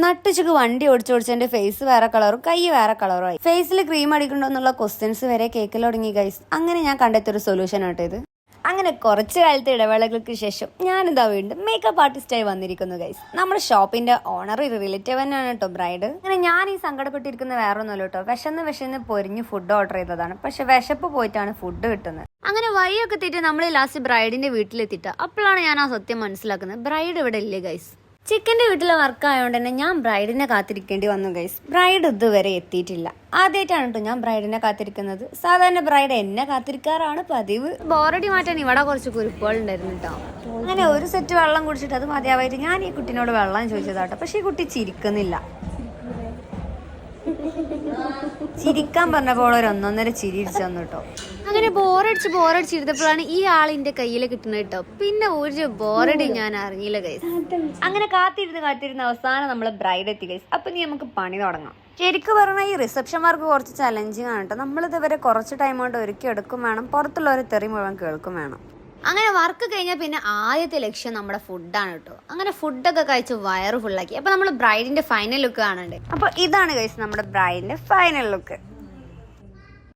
നട്ടുച്ചക്ക് വണ്ടി ഓടിച്ചോടിച്ചെന്റെ ഫേസ് വേറെ കളറും കൈ വേറെ കളറും ആയി. ഫേസിൽ ക്രീം അടിക്കണ്ടോ എന്നുള്ള ക്വസ്റ്റ്യൻസ് വരെ കേൾക്കൽ തുടങ്ങി ഗൈസ്. അങ്ങനെ ഞാൻ കണ്ടെത്തിയൊരു സൊല്യൂഷൻ ആട്ടോ ഇത്. അങ്ങനെ കുറച്ച് കാലത്തെ ഇടവേളകൾക്ക് ശേഷം ഞാനിതാ വീണ്ടും മേക്കപ്പ് ആർട്ടിസ്റ്റായി വന്നിരിക്കുന്നു ഗൈസ്. നമ്മുടെ ഷോപ്പിന്റെ ഓണർ റിലേറ്റീവ് തന്നെയാണ് കേട്ടോ ബ്രൈഡ്. അങ്ങനെ ഞാൻ ഈ സങ്കടപ്പെട്ടിരിക്കുന്ന വേറെ ഒന്നുമല്ല കേട്ടോ. വിശന്ന് പൊരിഞ്ഞ് ഫുഡ് ഓർഡർ ചെയ്തതാണ്. പക്ഷെ വിശപ്പ് പോയിട്ടാണ് ഫുഡ് കിട്ടുന്നത്. അങ്ങനെ വഴിയൊക്കെ എത്തിയിട്ട് നമ്മൾ ലാസ്റ്റ് ബ്രൈഡിന്റെ വീട്ടിലെത്തിയിട്ട് അപ്പോഴാണ് ഞാൻ ആ സത്യം മനസ്സിലാക്കുന്നത്. ബ്രൈഡ് ഇവിടെ ഇല്ലേ ഗൈസ്. ചിക്കൻ്റെ വീട്ടിലെ വർക്ക് ആയതുകൊണ്ട് തന്നെ ഞാൻ ബ്രൈഡിനെ കാത്തിരിക്കേണ്ടി വന്നു ഗൈസ്. ബ്രൈഡ് ഇതുവരെ എത്തിയിട്ടില്ല. ആദ്യമായിട്ടാണ് കേട്ടോ ഞാൻ ബ്രൈഡിനെ കാത്തിരിക്കുന്നത്. സാധാരണ ബ്രൈഡ് എന്നെ കാത്തിരിക്കാറാണ് പതിവ്. ബോറടി മാറ്റാൻ ഇവിടെ കുറച്ച് കുറിപ്പുകൾ ഉണ്ടായിരുന്നു കേട്ടോ. അങ്ങനെ ഒരു സെറ്റ് വെള്ളം കുടിച്ചിട്ട് അത് മതിയാവായിട്ട് ഞാൻ ഈ കുട്ടീനോട് വെള്ളം ചോദിച്ചതാട്ടോ. പക്ഷെ ഈ കുട്ടി ചിരിക്കുന്നില്ല. ചിരിക്കാൻ പറഞ്ഞപ്പോൾ ഒരു ഒന്നൊന്നര ചിരി ഇടിച്ചു തന്നു കേട്ടോ. അങ്ങനെ ബോറടിച്ചിരുന്നപ്പോഴാണ് ഈ ആളിന്റെ കയ്യിൽ കിട്ടുന്നത് കേട്ടോ. പിന്നെ ഒരു ബോറടി ഞാൻ അറിഞ്ഞില്ല ഗൈസ്. അങ്ങനെ കാത്തിരുന്ന് അവസാനം നമ്മള് ബ്രൈഡ് എത്തി ഗൈസ്. അപ്പൊ നീ നമുക്ക് പണി തുടങ്ങാം. ശരിക്കും പറഞ്ഞാൽ ഈ റിസപ്ഷൻ വർക്ക് കുറച്ച് ചലഞ്ചിങ് ആണ് കേട്ടോ. നമ്മളിതുവരെ കുറച്ച് ടൈം കൊണ്ട് ഒരുക്കി എടുക്കും വേണം, പുറത്തുള്ളവരെ തെറി മുഴുവൻ കേൾക്കും വേണം. അങ്ങനെ വർക്ക് കഴിഞ്ഞാൽ പിന്നെ ആദ്യത്തെ ലക്ഷ്യം നമ്മുടെ ഫുഡാണ് കേട്ടോ. അങ്ങനെ ഫുഡൊക്കെ കഴിച്ച് വയറ് ഫുള്ളാക്കി. അപ്പൊ നമ്മൾ ബ്രൈഡിന്റെ ഫൈനൽ ലുക്ക് കാണണ്ടേ. അപ്പൊ ഇതാണ് ഗൈസ് നമ്മുടെ ബ്രൈഡിന്റെ ഫൈനൽ ലുക്ക്.